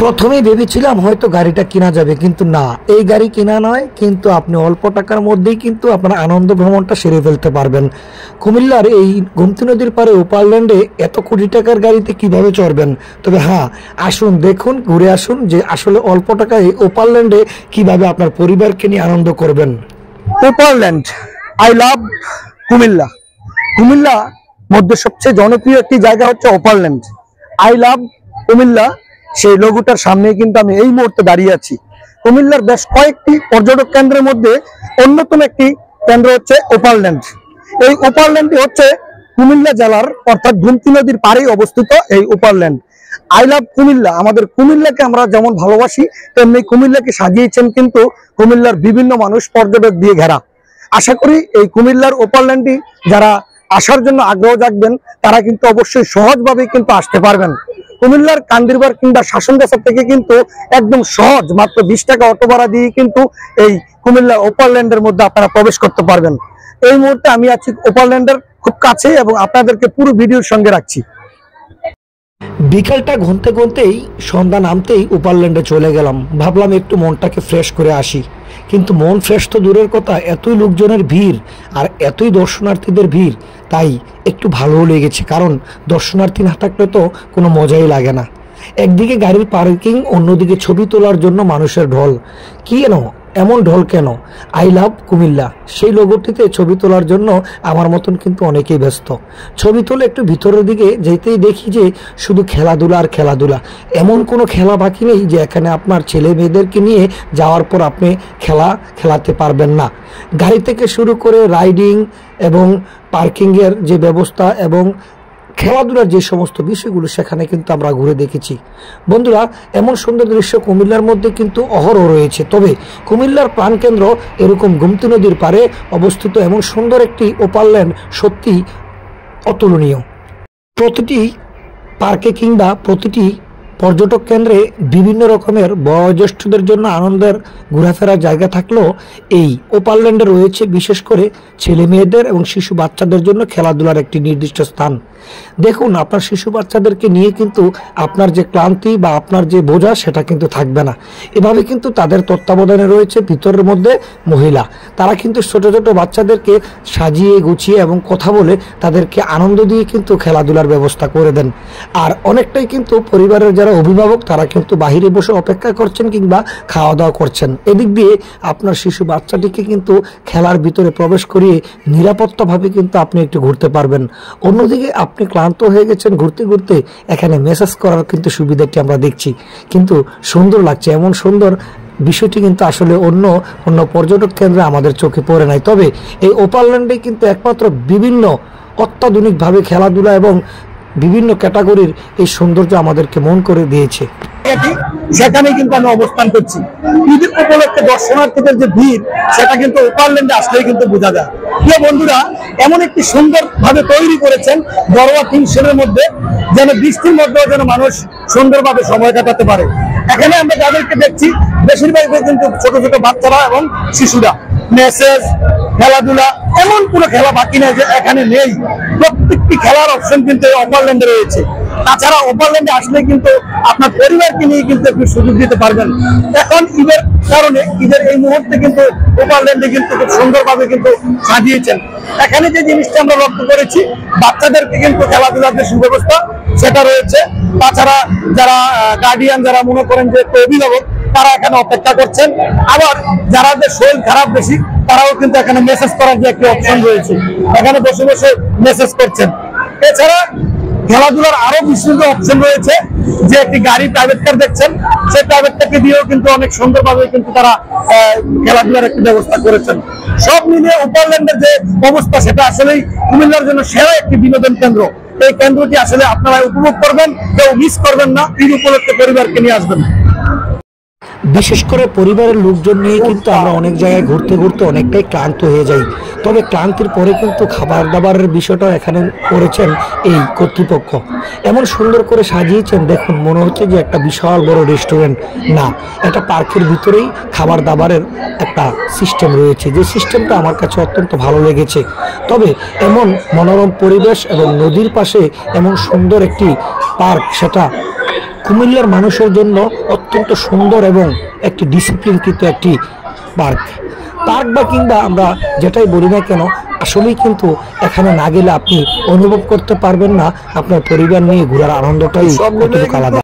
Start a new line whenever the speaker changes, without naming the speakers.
প্রথমেই ভেবেছিলাম হয়তো গাড়িটা কেনা যাবে, কিন্তু না, এই গাড়ি কেনা নয়, কিন্তু আপনি অল্প টাকার মধ্যেই কিন্তু আপনার আনন্দ ভ্রমণটা সেরে ফেলতে পারবেন। কুমিল্লার এই গোমতী নদীর পারে ওপারল্যান্ডে এত কোটি টাকার গাড়িতে কিভাবে চড়বেন? তবে হ্যাঁ, আসুন দেখুন, ঘুরে আসুন যে আসলে অল্প টাকায় ওপারল্যান্ডে কিভাবে আপনার পরিবারকে নিয়ে আনন্দ করবেন।
ওপারল্যান্ড, আই লাভ কুমিল্লা। কুমিল্লা মধ্যে সবচেয়ে জনপ্রিয় একটি জায়গা হচ্ছে ওপারল্যান্ড। আই লাভ কুমিল্লা, সেই লোগোটার সামনে কিন্তু আমি এই মুহূর্তে দাঁড়িয়ে আছি। কুমিল্লার বেশ কয়েকটি পর্যটক কেন্দ্রের মধ্যে অন্যতম একটি কেন্দ্র হচ্ছে ওপারল্যান্ড। এই ওপারল্যান্ডটি হচ্ছে কুমিল্লা জেলার অর্থাৎ গোমতী নদীর পাড়েই অবস্থিত এই ওপারল্যান্ড। আই লাভ কুমিল্লা, আমাদের কুমিল্লাকে আমরা যেমন ভালোবাসি তেমনি কুমিল্লাকে সাজিয়েছেন কিন্তু কুমিল্লার বিভিন্ন মানুষ পর্যটক দিয়ে ঘেরা। আশা করি এই কুমিল্লার ওপারল্যান্ডটি যারা আসার জন্য আগ্রহ জাগবেন তারা কিন্তু অবশ্যই সহজভাবে কিন্তু আসতে পারবেন। কুমিল্লার কান্দিরবার কিংবা শাসনগাছা থেকে কিন্তু একদম সহজ মাত্র 20 টাকা অটো ভাড়া দিয়ে কিন্তু এই কুমিল্লার ওপারল্যান্ডের মধ্যে আপনারা প্রবেশ করতে পারবেন। এই মুহূর্তে আমি আছি ওপারল্যান্ডের খুব কাছে এবং আপনাদেরকে পুরো ভিডিওর সঙ্গে রাখছি।
বিকালটা ঘুরতে ঘুরতেই সন্ধ্যা নামতেই ওপারল্যান্ডে চলে গেলাম। ভাবলাম একটু মনটাকে ফ্রেশ করে আসি, কিন্তু মন ফ্রেশ তো দূরের কথা, এতই লোকজনের ভিড় আর এতই দর্শনার্থীদের ভিড়, তাই একটু ভালোও লেগেছে, কারণ দর্শনার্থী না থাকলে তো কোনো মজাই লাগে না। একদিকে গাড়ির পার্কিং, অন্যদিকে ছবি তোলার জন্য মানুষের ঢল। কেন এমন ঢল কেন? আই লাভ কুমিল্লা, সেই লোগোটিতে ছবি তোলার জন্য আমার মতন কিন্তু অনেকেই ব্যস্ত। ছবি তুলে একটু ভিতরের দিকে যেতেই দেখি যে শুধু খেলাধুলা আর খেলাধুলা, এমন কোনো খেলা বাকি নেই যে এখানে আপনার ছেলে মেয়েদেরকে নিয়ে যাওয়ার পর আপনি খেলাতে পারবেন না। গাড়ি থেকে শুরু করে রাইডিং এবং পার্কিংয়ের যে ব্যবস্থা এবং খেলাধুলার যে সমস্ত বিষয়গুলো সেখানে কিন্তু আমরা ঘুরে দেখেছি। বন্ধুরা, এমন সুন্দর দৃশ্য কুমিল্লার মধ্যে কিন্তু অহরহ রয়েছে। তবে কুমিল্লার প্রাণকেন্দ্র এরকম গোমতী নদীর পারে অবস্থিত এমন সুন্দর একটি ওপারল্যান্ড সত্যি অতুলনীয়। প্রতিটি পার্কে কিংবা প্রতিটি পর্যটক কেন্দ্রে বিভিন্ন রকমের বয়োজ্যেষ্ঠদের জন্য আনন্দের ঘোরাফেরার জায়গা থাকলেও এই ওপারল্যান্ডে রয়েছে বিশেষ করে ছেলে মেয়েদের এবং শিশু বাচ্চাদের জন্য খেলাধুলার একটি নির্দিষ্ট স্থান। দেখুন, আপনার শিশু বাচ্চাদেরকে নিয়ে কিন্তু আপনার যে ক্লান্তি বা আপনার যে বোঝা সেটা কিন্তু থাকবে না। এভাবে কিন্তু তাদের তত্ত্বাবধানে রয়েছে ভিতরের মধ্যে মহিলা, তারা কিন্তু ছোট ছোট বাচ্চাদেরকে সাজিয়ে গুছিয়ে এবং কথা বলে তাদেরকে আনন্দ দিয়ে কিন্তু খেলাধুলার ব্যবস্থা করে দেন। আর অনেকটাই কিন্তু পরিবারের যারা অভিভাবক তারা কিন্তু বাহিরে বসে অপেক্ষা করছেন কিংবা খাওয়া দাওয়া করছেন। এদিক দিয়ে আপনার শিশু বাচ্চাটিকে কিন্তু খেলার ভিতরে প্রবেশ করিয়ে নিরাপত্তাভাবে কিন্তু আপনি একটু ঘুরতে পারবেন। অন্যদিকে আপনি ক্লান্ত হয়ে গেছেন ঘুরতে ঘুরতে, এখানে মেসেজ করার কিন্তু সুবিধাটি আমরা দেখছি, কিন্তু সুন্দর লাগছে। এমন সুন্দর বিষয়টি কিন্তু আসলে অন্য অন্য পর্যটক কেন্দ্রে আমাদের চোখে পড়ে নাই। তবে এই ওপারল্যান্ডে কিন্তু একমাত্র বিভিন্ন অত্যাধুনিকভাবে খেলাধুলা এবং বিভিন্ন ক্যাটাগরির এই সৌন্দর্য আমাদেরকে মন করে দিয়েছে।
সেখানে কিন্তু আমি অবস্থান করছি। ঈদের উপলক্ষে দর্শনার্থীদের যে ভিড় সেটা কিন্তু ওপারল্যান্ডে আসলেই কিন্তু বোঝা যায়। প্রিয় বন্ধুরা, এমন একটি সুন্দর ভাবে তৈরি করেছেন বড়ুয়া টিনশেডের মধ্যে, যেন বৃষ্টির মধ্যেও যেন মানুষ সুন্দরভাবে সময় কাটাতে পারে। এখানে আমরা যাদেরকে দেখছি বেশিরভাগই কিন্তু ছোট ছোট বাচ্চারা এবং শিশুরা। মেসেজ, খেলাধুলা, এমন কোনো খেলা বাকি নেই যে এখানে নেই। প্রত্যেকটি খেলার অপশন কিন্তু ওপারল্যান্ডে রয়েছে। তাছাড়া ওপারল্যান্ডে আসলে কিন্তু আপনার পরিবারকে নিয়ে কিন্তু একটু সুযোগ দিতে পারবেন। এখন ঈদের কারণে ঈদের এই মুহূর্তে কিন্তু ওপারল্যান্ডে কিন্তু খুব সুন্দরভাবে কিন্তু সাজিয়েছেন। এখানে যে জিনিসটা আমরা লক্ষ্য করেছি, বাচ্চাদেরকে কিন্তু খেলাধুলার যে সুব্যবস্থা সেটা রয়েছে। তাছাড়া যারা গার্ডিয়ান, যারা মনে করেন যে অভিভাবক, তারা এখানে অপেক্ষা করছেন। আবার যারা শরীর খারাপ বেশি তারাও কিন্তু এখানে মেসেজ করার যে একটি অপশন রয়েছে, এখানে বসে বসে মেসেজ করছেন। এছাড়া খেলাধুলার আরো বিস্তৃত অপশন রয়েছে, যে একটি গাড়ি প্রাইভেট কার দেখছেন, সেই প্রাইভেট কারকে দিয়েও কিন্তু অনেক সুন্দরভাবে কিন্তু তারা খেলাধুলার একটি ব্যবস্থা করেছেন। সব মিলিয়ে ওপারল্যান্ডের যে অবস্থা সেটা আসলেই কুমিল্লার জন্য সেরা একটি বিনোদন কেন্দ্র। এই কেন্দ্রটি আসলে আপনারা উপভোগ করবেন, কেউ মিস করবেন না। ঈদ উপলক্ষে পরিবারকে নিয়ে আসবেন।
বিশেষ করে পরিবারের লোকজন নিয়ে কিন্তু আমরা অনেক জায়গায় ঘুরতে ঘুরতে অনেকটাই ক্লান্ত হয়ে যাই। তবে ক্লান্তির পরে কিন্তু খাবার দাবারের বিষয়টা এখানে করেছেন এই কর্তৃপক্ষ, এমন সুন্দর করে সাজিয়েছেন। দেখুন, মনে হচ্ছে যে একটা বিশাল বড় রেস্টুরেন্ট না, একটা পার্কের ভিতরেই খাবার দাবারের একটা সিস্টেম রয়েছে, যে সিস্টেমটা আমার কাছে অত্যন্ত ভালো লেগেছে। তবে এমন মনোরম পরিবেশ এবং নদীর পাশে এমন সুন্দর একটি পার্ক, সেটা কুমিল্লার মানুষের জন্য অত্যন্ত সুন্দর এবং একটি ডিসিপ্লিনকৃত একটি পার্ক বা কিংবা আমরা যেটাই বলি না কেন, আসলেই কিন্তু এখানে না গেলে আপনি অনুভব করতে পারবেন না আপনার পরিবার নিয়ে ঘোরার আনন্দটাই কতটুকু আলাদা।